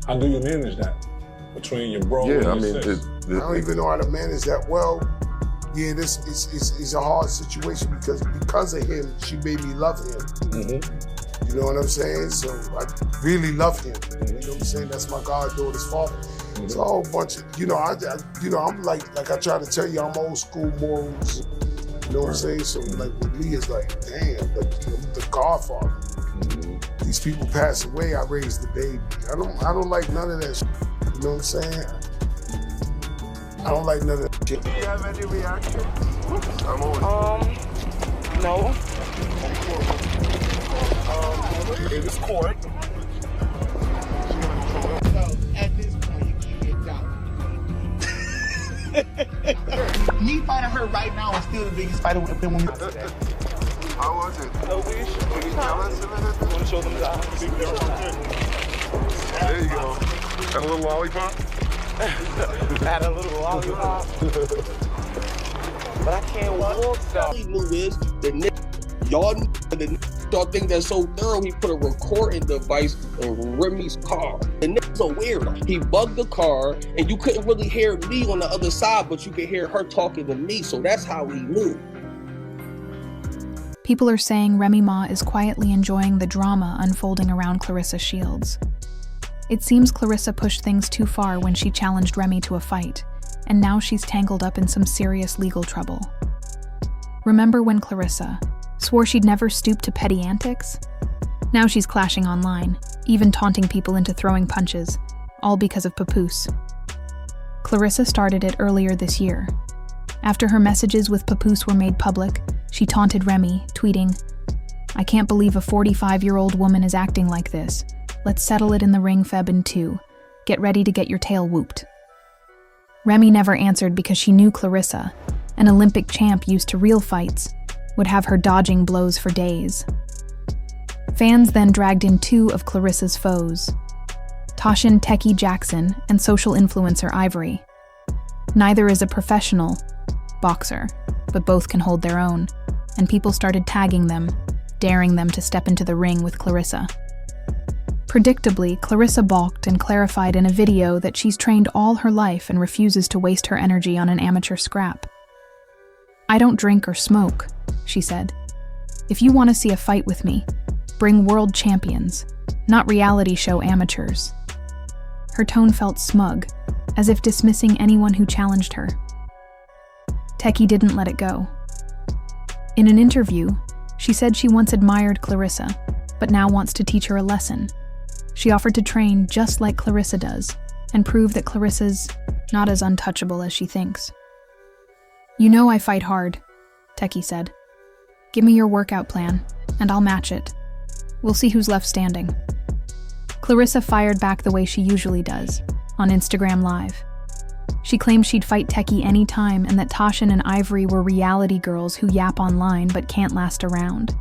How do you manage that between your bro and your sis? I don't even know how to manage that well. Yeah, this is a hard situation because of him, she made me love him. Mm-hmm. You know what I'm saying? So I really love him. You know what I'm saying? That's my goddaughter's father. Mm-hmm. It's a whole bunch of, I'm like I try to tell you, I'm old school morals. You know what I'm saying? So like with me, it's like, damn, like I'm the godfather. Mm-hmm. These people pass away, I raised the baby. I don't like none of that shit. You know what I'm saying? I don't like none of that shit. Do you have any reaction? No. It is court. So at this point, you get down. Me fighting her right now is still the biggest fight with them women today. How was it? No wish. Can you tell us a little bit? Want to show them the eyes? There you go. And a little lollipop? Had a little lollipop. But I can't walk though. He knew is the y'all think that's so thorough, he put a recording device in Remy's car. The nigga's a weirdo. He bugged the car, and you couldn't really hear me on the other side, but you could hear her talking to me, so that's how he knew. People are saying Remy Ma is quietly enjoying the drama unfolding around Claressa Shields. It seems Claressa pushed things too far when she challenged Remy to a fight, and now she's tangled up in some serious legal trouble. Remember when Claressa swore she'd never stoop to petty antics? Now she's clashing online, even taunting people into throwing punches, all because of Papoose. Claressa started it earlier this year. After her messages with Papoose were made public, she taunted Remy, tweeting, "I can't believe a 45-year-old woman is acting like this. Let's settle it in the ring, Feb in 2. Get ready to get your tail whooped." Remy never answered because she knew Claressa, an Olympic champ used to real fights, would have her dodging blows for days. Fans then dragged in 2 of Claressa's foes, Tashin Techie Jackson and social influencer Ivory. Neither is a professional boxer, but both can hold their own, and people started tagging them, daring them to step into the ring with Claressa. Predictably, Claressa balked and clarified in a video that she's trained all her life and refuses to waste her energy on an amateur scrap. "I don't drink or smoke," she said. "If you want to see a fight with me, bring world champions, not reality show amateurs." Her tone felt smug, as if dismissing anyone who challenged her. Techie didn't let it go. In an interview, she said she once admired Claressa, but now wants to teach her a lesson. She offered to train just like Claressa does, and prove that Claressa's not as untouchable as she thinks. "You know I fight hard," Techie said. "Give me your workout plan, and I'll match it. We'll see who's left standing." Claressa fired back the way she usually does, on Instagram Live. She claimed she'd fight Techie anytime and that Tashin and Ivory were reality girls who yap online but can't last around.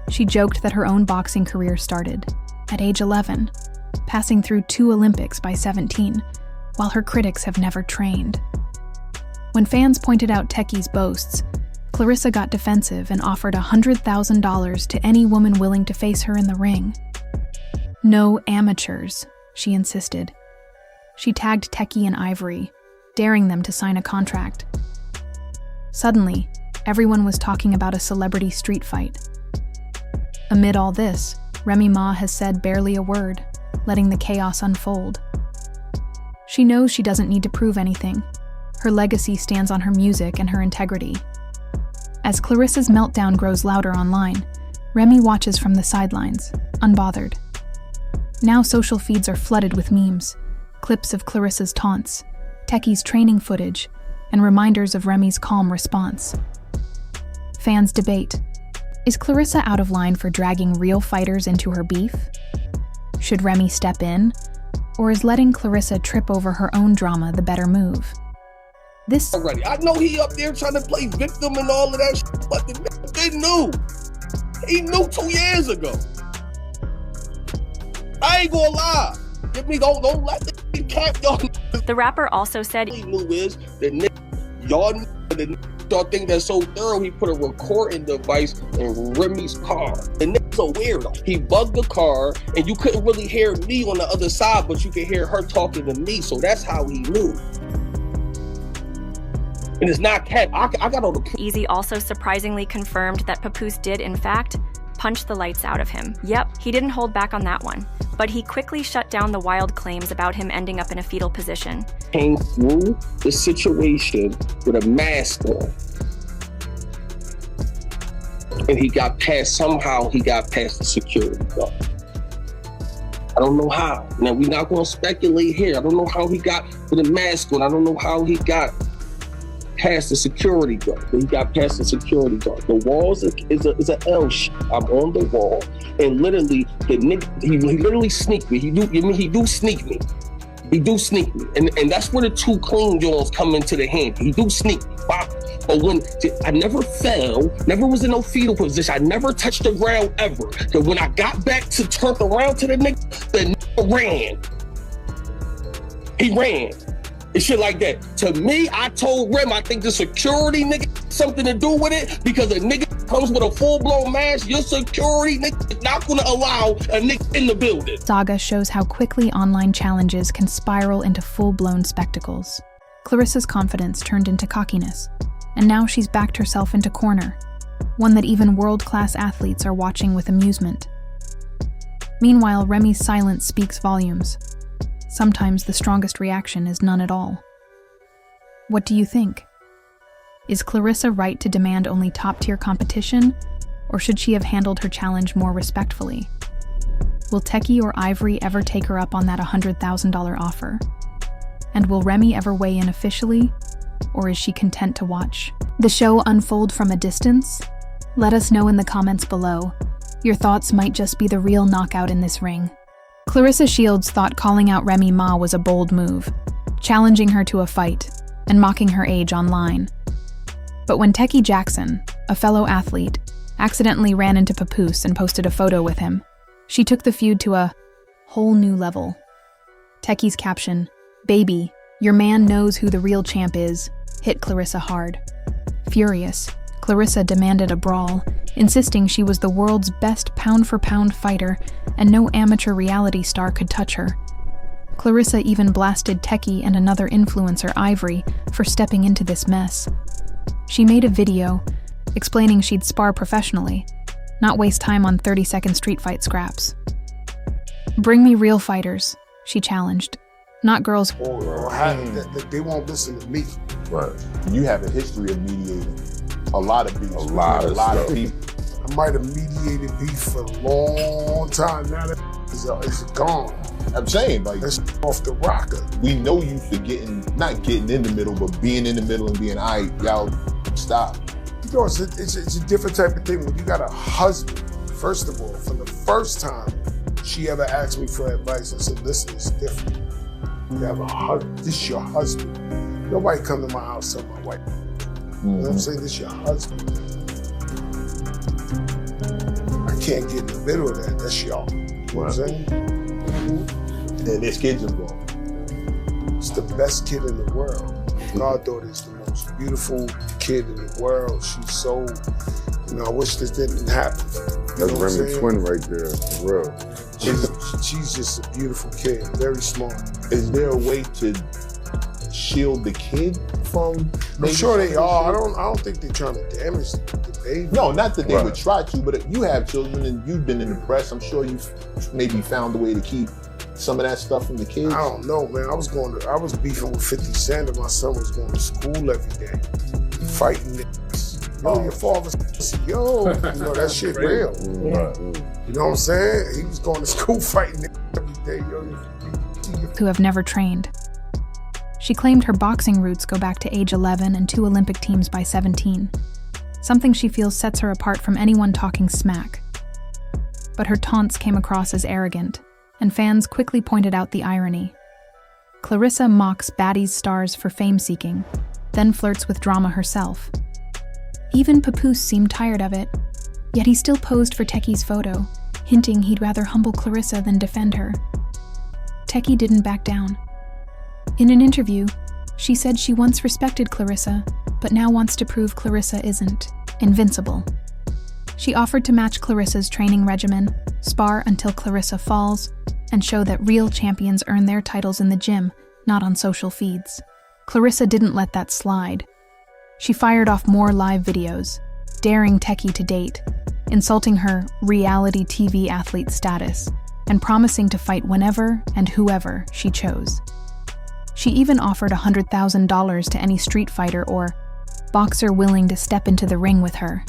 She joked that her own boxing career started at age 11, passing through 2 Olympics by 17, while her critics have never trained. When fans pointed out Techie's boasts, Claressa got defensive and offered $100,000 to any woman willing to face her in the ring. "No amateurs," she insisted. She tagged Techie and Ivory, daring them to sign a contract. Suddenly, everyone was talking about a celebrity street fight. Amid all this, Remy Ma has said barely a word, letting the chaos unfold. She knows she doesn't need to prove anything. Her legacy stands on her music and her integrity. As Claressa's meltdown grows louder online, Remy watches from the sidelines, unbothered. Now social feeds are flooded with memes, clips of Claressa's taunts, Techie's training footage, and reminders of Remy's calm response. Fans debate. Is Claressa out of line for dragging real fighters into her beef? Should Remy step in? Or is letting Claressa trip over her own drama the better move? This Already, I know he up there trying to play victim and all of that shit, but the nigga didn't know. He knew 2 years ago. I ain't gonna lie. Give me, don't let the cap y'all. The rapper also said He knew is the nigga, y'all think that's so thorough, he put a recording device in Remy's car. The nigga's nigga's a weirdo. He bugged the car, and you couldn't really hear me on the other side, but you could hear her talking to me, so that's how he knew. And it's not cat. I got all the... Easy also surprisingly confirmed that Papoose did, in fact, punch the lights out of him. Yep, he didn't hold back on that one, but he quickly shut down the wild claims about him ending up in a fetal position. Came through the situation with a mask on. And somehow he got past the security guard. I don't know how. Now, we're not going to speculate here. I don't know how he got with a mask on. I don't know how he got past the security guard. But he got past the security guard. The wall is an L shape. I'm on the wall, and literally, the nigga, he literally sneaked me. He do sneak me. He do sneak me. And that's where the two clean jaws come into the hand. He do sneak me. But when I never fell, never was in no fetal position, I never touched the ground ever. So when I got back to turn around to the nigga ran. He ran. And shit like that. To me, I told Rem, I think the security nigga something to do with it, because a nigga comes with a full-blown mask, your security nigga is not gonna allow a nigga in the building. Saga shows how quickly online challenges can spiral into full-blown spectacles. Clarissa's confidence turned into cockiness, and now she's backed herself into corner, one that even world-class athletes are watching with amusement. Meanwhile, Remy's silence speaks volumes. Sometimes the strongest reaction is none at all. What do you think? Is Claressa right to demand only top-tier competition, or should she have handled her challenge more respectfully? Will Techie or Ivory ever take her up on that $100,000 offer? And will Remy ever weigh in officially, or is she content to watch the show unfold from a distance? Let us know in the comments below. Your thoughts might just be the real knockout in this ring. Claressa Shields thought calling out Remy Ma was a bold move, challenging her to a fight and mocking her age online. But when Techie Jackson, a fellow athlete, accidentally ran into Papoose and posted a photo with him, she took the feud to a whole new level. Techie's caption, "Baby, your man knows who the real champ is," hit Claressa hard. Furious, Claressa demanded a brawl, insisting she was the world's best pound-for-pound fighter and no amateur reality star could touch her. Claressa even blasted Techie and another influencer, Ivory, for stepping into this mess. She made a video explaining she'd spar professionally, not waste time on 30-second street fight scraps. "Bring me real fighters," she challenged, not girls. They won't listen to me. Right. You have a history of mediating a lot of beefs. A lot of people. I might have mediated beef for a long time. Now that it's gone. I'm saying, like, that's off the rocker. We know you for not getting in the middle, but being in the middle and being, all right, y'all stop. You know, it's a different type of thing. When you got a husband, first of all, for the first time she ever asked me for advice, I said, listen, it's different. You have a husband, this is your husband. Nobody come to my house tell my wife. You know what I'm saying? This is your husband. I can't get in the middle of that. That's y'all. You know what I'm saying? And this kid's involved. It's the best kid in the world. Goddaughter is the most beautiful kid in the world. She's so, I wish this didn't happen. That's Remy's twin right there, for real. She's just a beautiful kid, very smart. Is there a way to shield the kid from? I'm sure they are. I don't think they're trying to damage the baby. No, not that they would try to, but if you have children and you've been in the press, I'm sure you've maybe found a way to keep some of that stuff from the kids. I don't know, man. I was beefing with 50 Cent, and my son was going to school every day, fighting niggas. Yo, your father's yo, that shit real. You know what I'm saying? He was going to school fighting niggas every day, who have never trained. She claimed her boxing roots go back to age 11 and 2 Olympic teams by 17, something she feels sets her apart from anyone talking smack. But her taunts came across as arrogant, and fans quickly pointed out the irony. Claressa mocks baddies' stars for fame-seeking, then flirts with drama herself. Even Papoose seemed tired of it, yet he still posed for Techie's photo, hinting he'd rather humble Claressa than defend her. Techie didn't back down. In an interview, she said she once respected Claressa, but now wants to prove Claressa isn't invincible. She offered to match Clarissa's training regimen, spar until Claressa falls, and show that real champions earn their titles in the gym, not on social feeds. Claressa didn't let that slide. She fired off more live videos, daring Techie to date, insulting her reality TV athlete status, and promising to fight whenever and whoever she chose. She even offered $100,000 to any street fighter or boxer willing to step into the ring with her.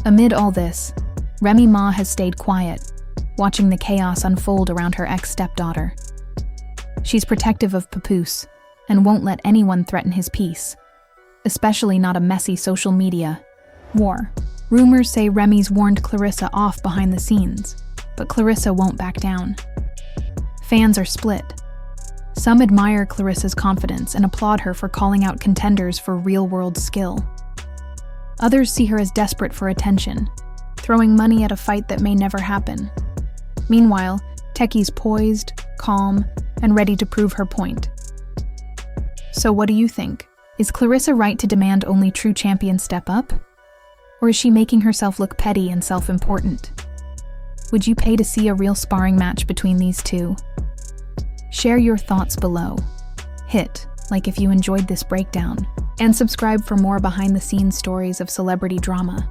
Amid all this, Remy Ma has stayed quiet, watching the chaos unfold around her ex-stepdaughter. She's protective of Papoose and won't let anyone threaten his peace, especially not a messy social media war. Rumors say Remy's warned Claressa off behind the scenes, but Claressa won't back down. Fans are split. Some admire Claressa's confidence and applaud her for calling out contenders for real-world skill. Others see her as desperate for attention, throwing money at a fight that may never happen. Meanwhile, Techie's poised, calm, and ready to prove her point. So what do you think? Is Claressa right to demand only true champions step up? Or is she making herself look petty and self-important? Would you pay to see a real sparring match between these two? Share your thoughts below. Hit like if you enjoyed this breakdown, and subscribe for more behind-the-scenes stories of celebrity drama.